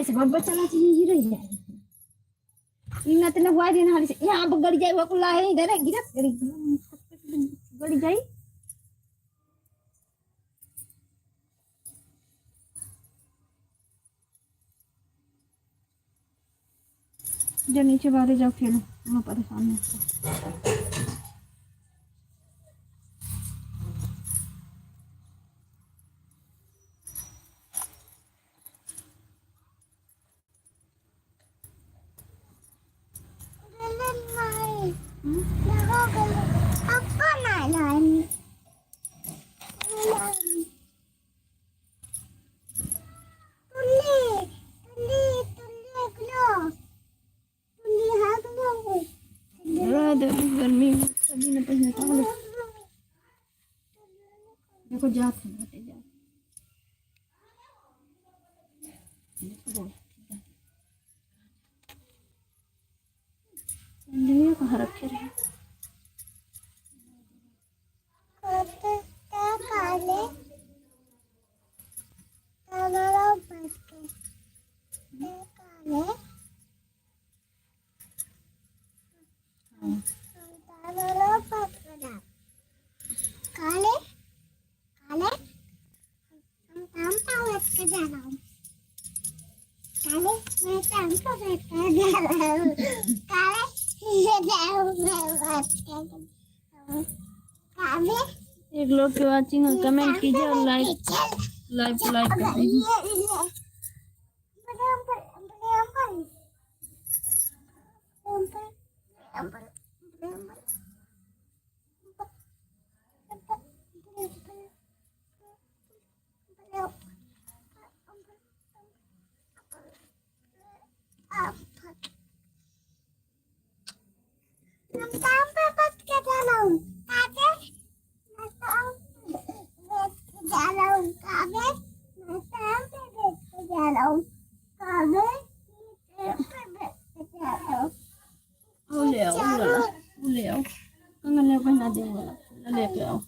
से बहुत बच्चा ही रही है इन तने हुआ दिन हाली से यहां पर गड़ी जाई वकुला है इधर है गिरत गड़ी जाई जो नीचे बाहर जाओ खेलो वहां परेशान है गर्मी सभी ने पहने था देखो जाते हैं जा कहाँ रखे रहे एक लोग की वाचिंग और कमेंट कीजिए और लाइक लाइक कर दीजिए ले आओ कंगन पहना देंगे लेके आओ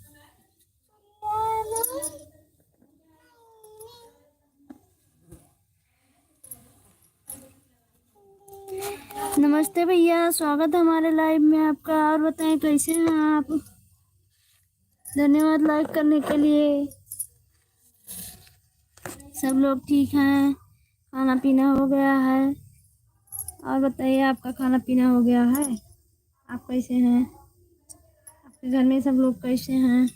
नमस्ते भैया स्वागत है हमारे लाइव में आपका और बताएं कैसे हैं आप धन्यवाद लाइक करने के लिए सब लोग ठीक हैं खाना पीना हो गया है और बताइए आपका खाना पीना हो गया है आप कैसे हैं आपके घर में सब लोग कैसे हैं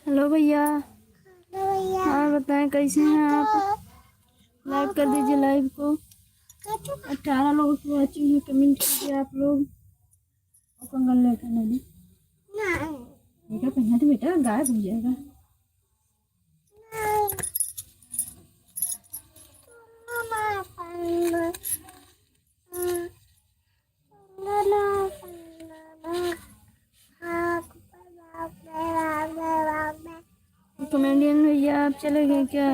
हेलो भैया हाँ बताएं कैसे हैं आप लाइक कर दीजिए लाइव को 18 लोग की वॉचिंग है कमेंट कीजिए आप लोग और कंगन लेकर नहीं बेटा पहना तो बेटा गायब हो जाएगा कॉमेडियन भैया आप चले गए क्या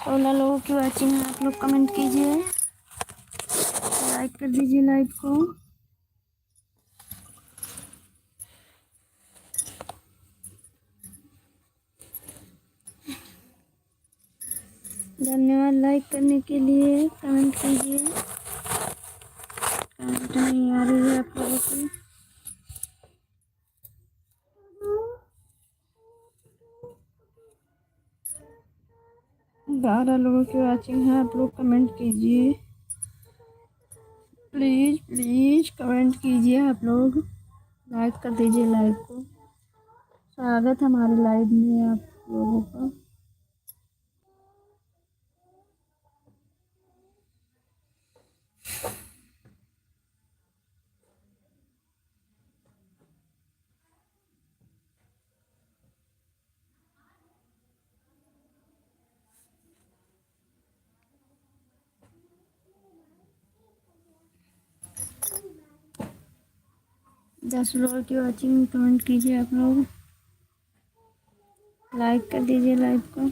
सोलह लोगों की वाचिंग है आप लोग कमेंट कीजिए लाइक कर दीजिए लाइव को धन्यवाद लाइक करने के लिए कमेंट कीजिए कमेंट नहीं आ रही है आप लोगों की 12 लोगों की वाचिंग है आप लोग कमेंट कीजिए प्लीज़ प्लीज़ कमेंट कीजिए आप लोग लाइक कर दीजिए लाइव को स्वागत हमारे लाइव में आप लोगों का 10 लोगों की वॉचिंग, कमेंट कीजिए आप लोग, लाइक कर दीजिए लाइव को।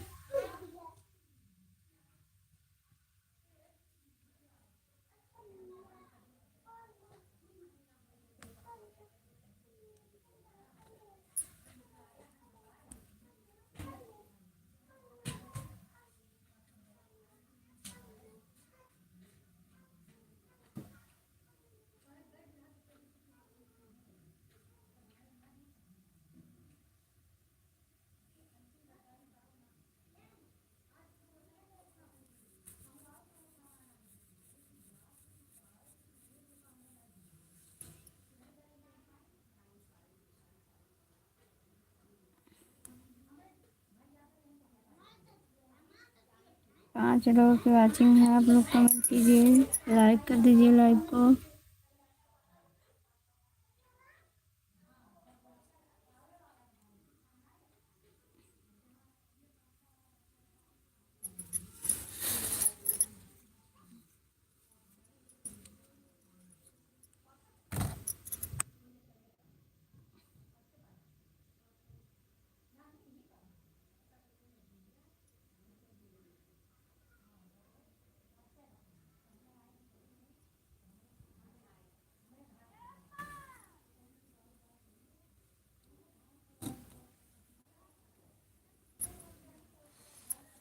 पाँच लोगों की वॉचिंग है, आप लोग कमेंट कीजिए, लाइक कर दीजिए लाइव को।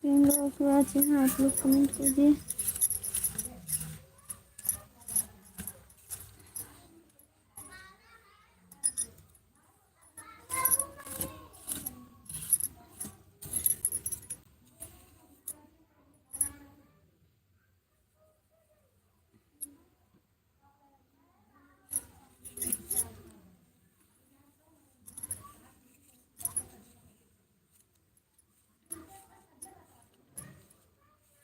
तीन लोगों की वॉचिंग है, आप लोग कमेंट कीजिए।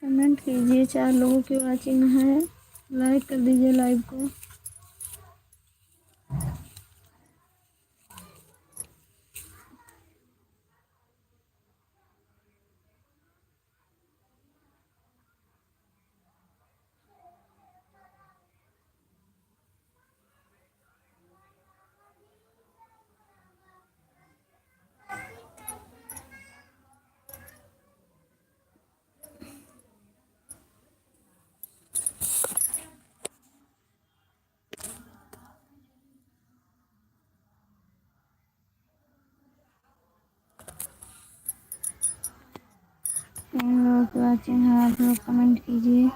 कमेंट कीजिए, 4 लोगों की वॉचिंग है, लाइक कर दीजिए लाइव को। तीन लोगों की वॉचिंग है, आप लोग कमेंट कीजिए।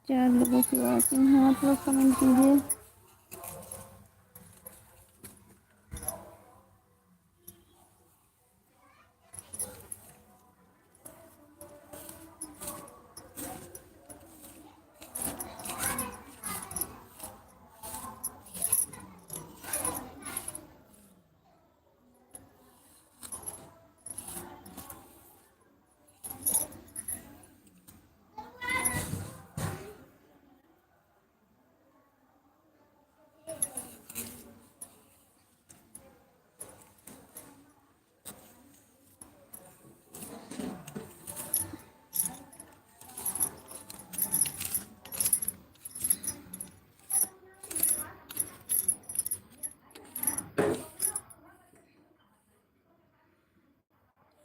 चार लोगों की वॉचिंग है, आप लोग कमेंट कीजिए।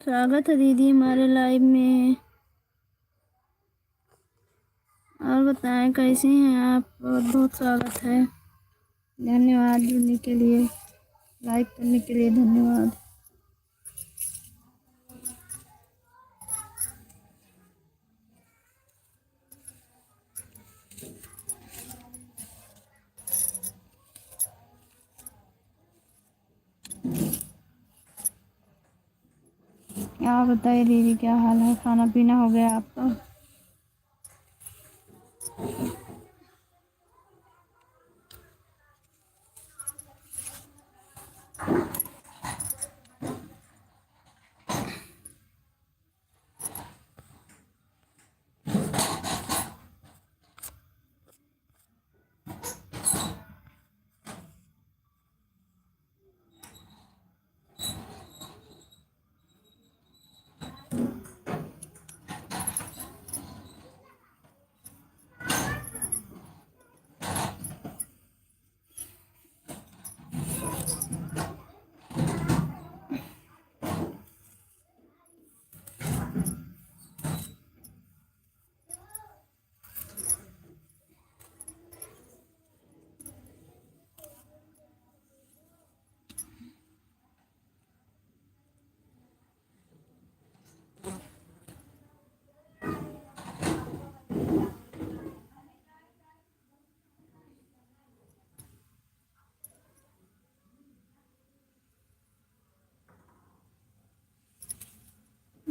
स्वागत है दीदी हमारे लाइव में। और बताएं कैसे हैं आप? बहुत बहुत स्वागत है। धन्यवाद जुड़ने के लिए, लाइक करने के लिए धन्यवाद। आप बताइए दीदी क्या हाल है? खाना पीना हो गया आपका?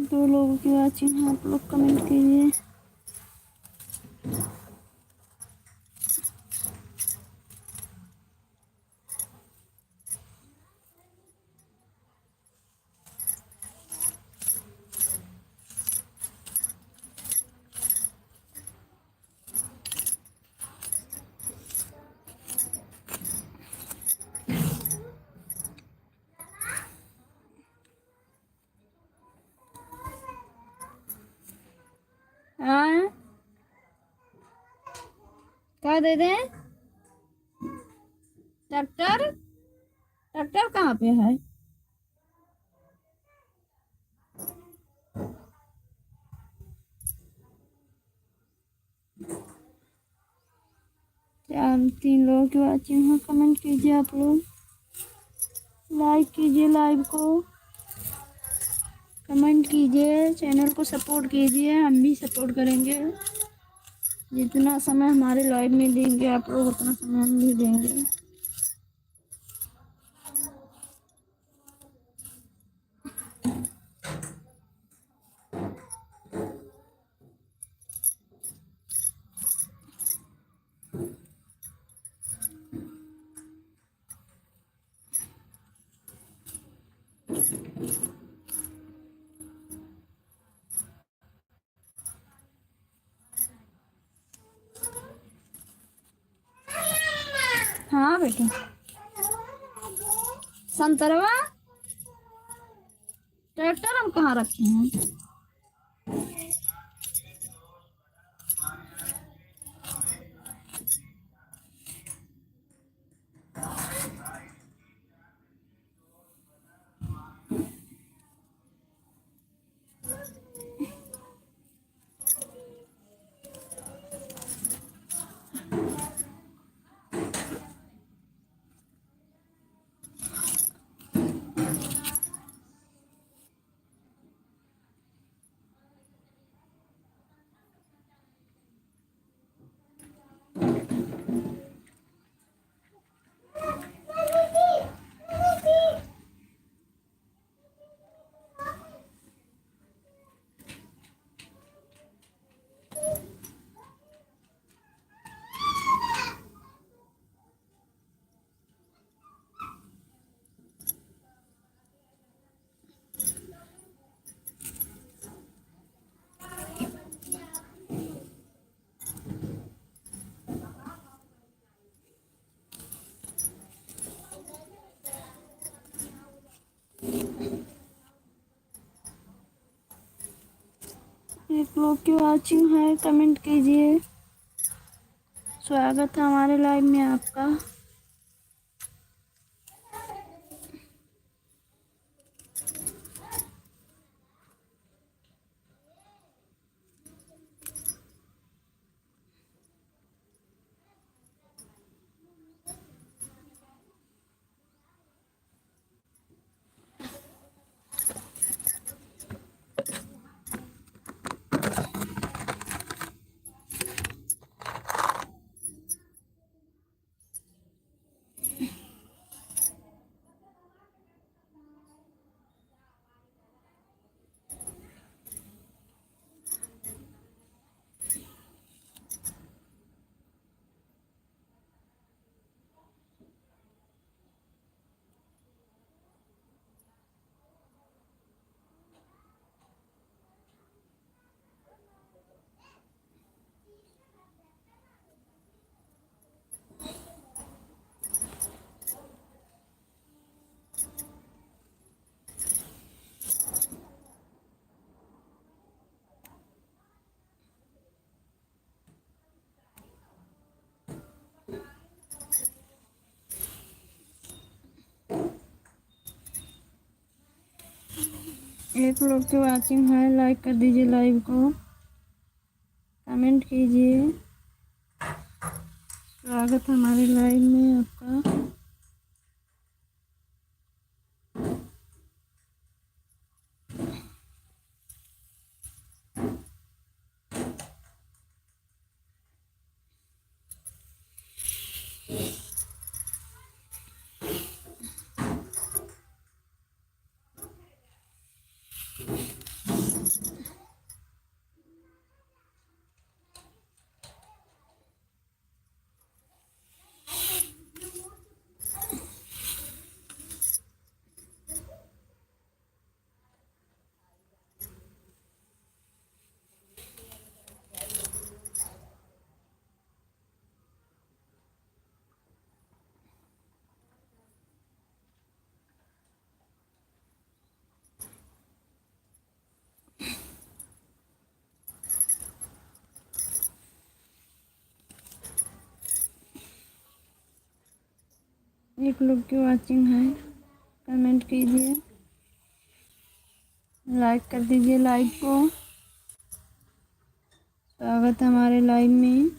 दो लोगों की वाचिंग है, आप लोग कमेंट कीजिए। हाँ, क्या दे दें? ट्रैक्टर? ट्रैक्टर कहाँ पे है? चार तीन लोगों की वाचिंग है, कमेंट कीजिए आप लोग, लाइक कीजिए लाइव को, कमेंट कीजिए, चैनल को सपोर्ट कीजिए, हम भी सपोर्ट करेंगे। जितना समय हमारे लाइव में देंगे आप लोग, उतना समय हम भी देंगे। हाँ बेटा, संतरवा ट्रैक्टर हम कहाँ रखे हैं? एक लोग की वाचिंग है, कमेंट कीजिए। स्वागत है हमारे लाइव में आपका। एक लोग की वाचिंग है, लाइक कर दीजिए लाइव को, कमेंट कीजिए। स्वागत है हमारे लाइव में आपका। एक लोग की वाचिंग है, कमेंट कीजिए, लाइक कर दीजिए लाइव को। स्वागत है हमारे लाइव में।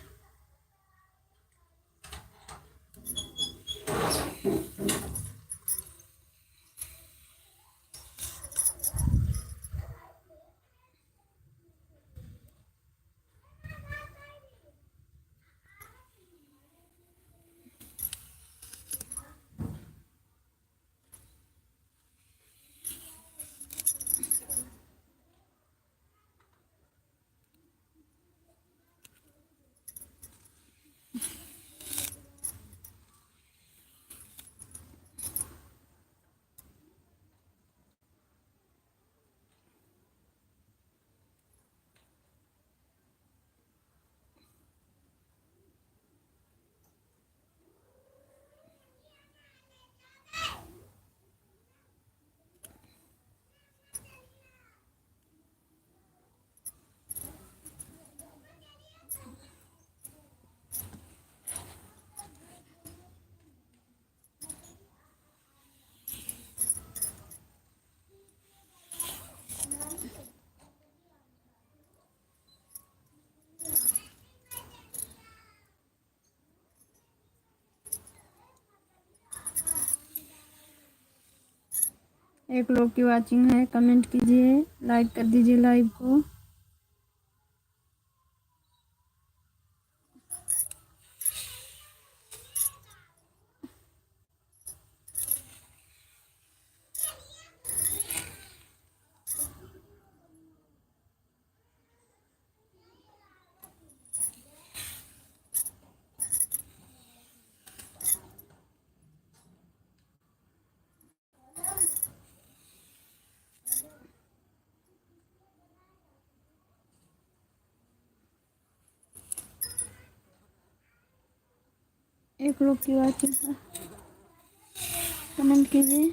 एक लोग की वाचिंग है, कमेंट कीजिए, लाइक कर दीजिए लाइव को। एक लोग की वाचिंग है, कमेंट कीजिए।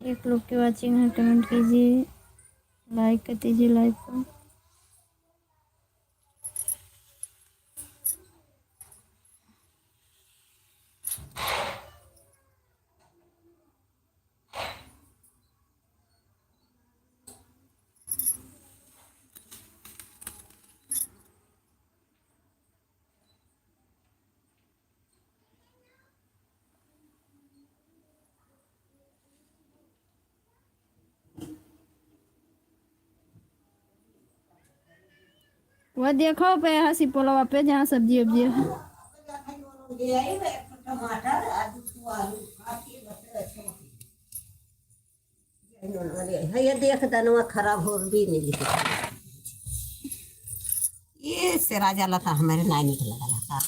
एक लोग की वाचिंग है, कमेंट कीजिए, लाइक कर दीजिए लाइव को। वह देखो पे हंसी पोलवा पे जहाँ सब्जी उब्जी है। ये देख दनवा खराब हो भी नहीं लिखे ये से राजा लता हमारे नानी को लगा था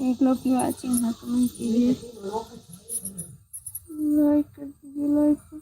एक लोग की वाचिंग है, कमेंट कीजिए, लाइक कर दीजिए लाइक को।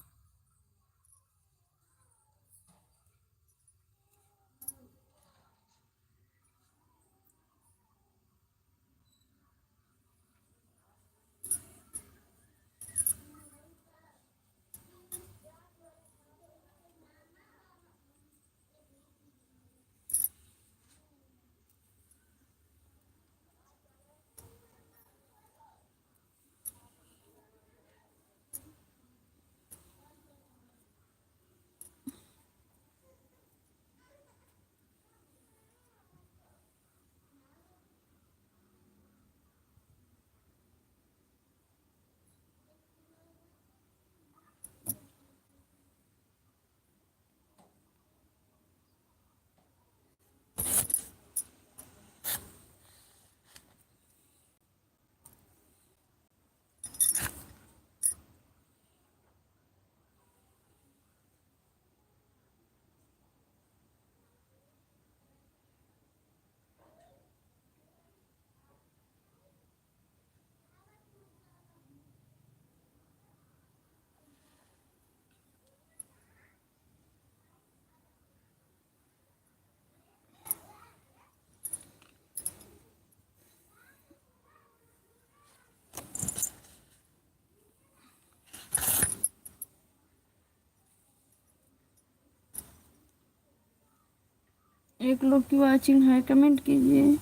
एक लोग की वाचिंग है, कमेंट कीजिए,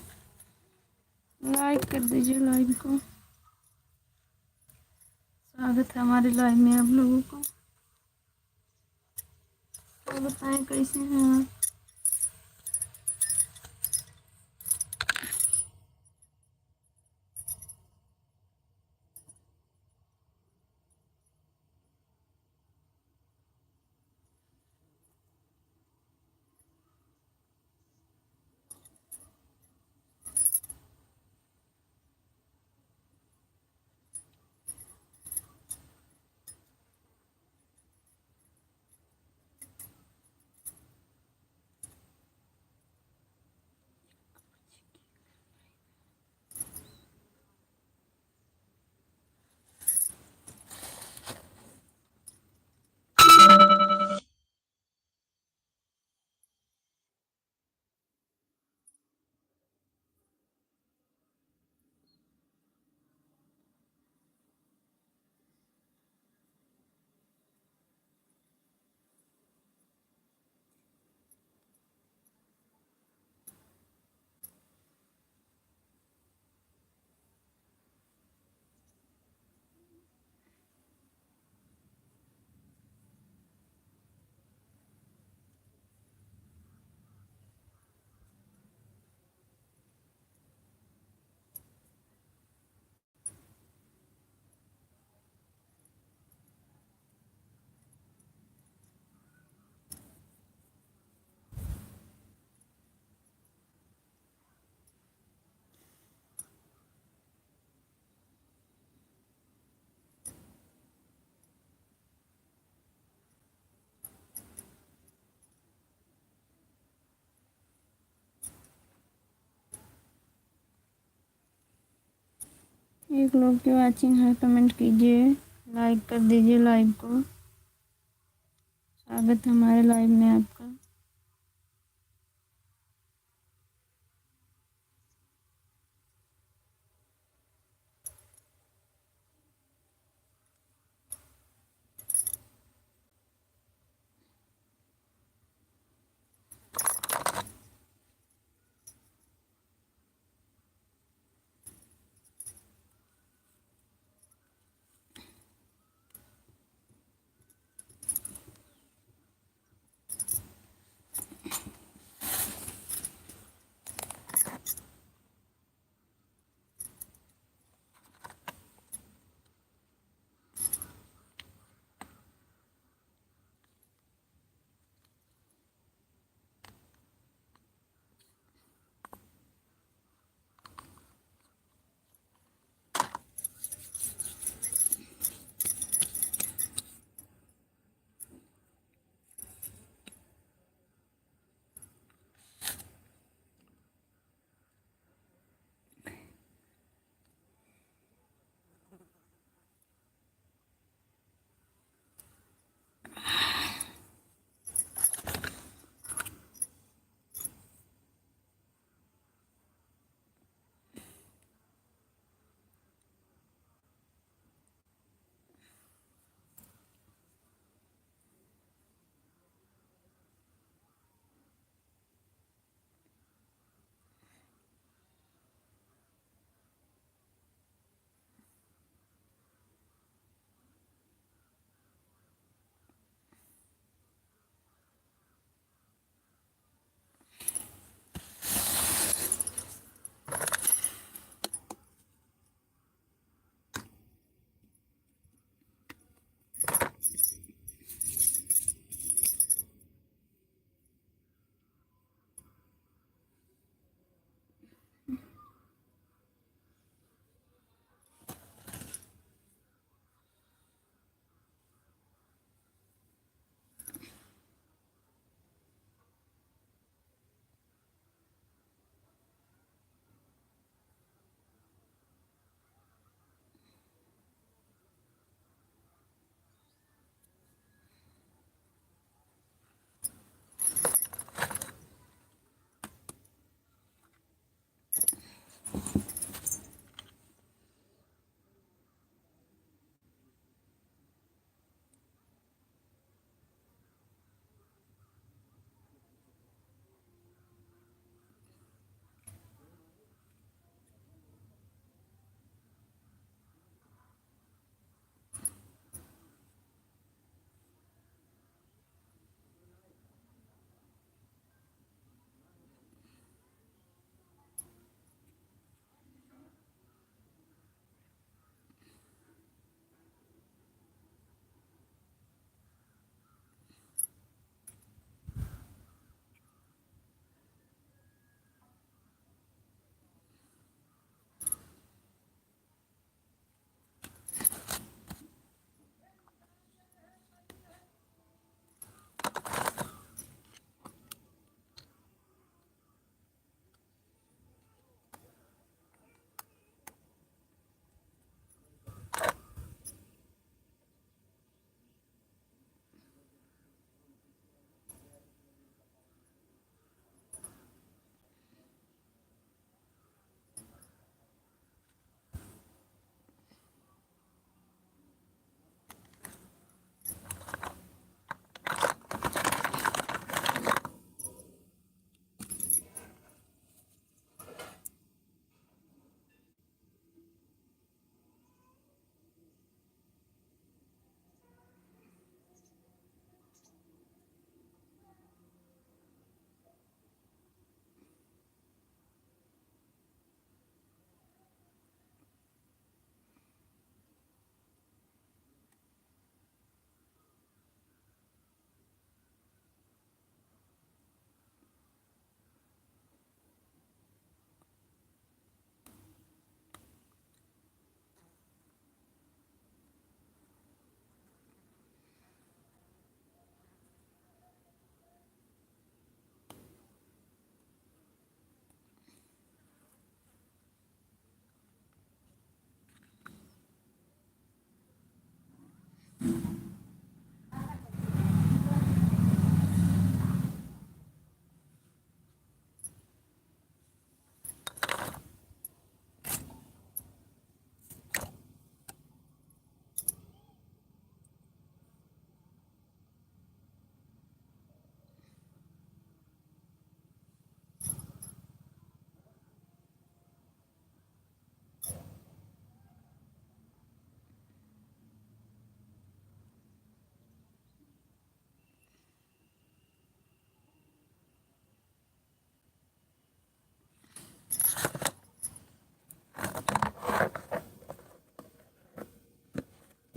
लाइक कर दीजिए लाइव को। स्वागत है हमारे लाइव में आप लोगों को। तो बताएं कैसे हैं आप। एक लोग की वाचिंग है, कमेंट कीजिए, लाइक कर दीजिए लाइव को। स्वागत है हमारे लाइव में आपका।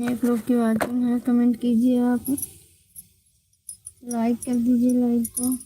एक लोग की वाचिंग है, कमेंट कीजिए आप, लाइक कर दीजिए लाइव को।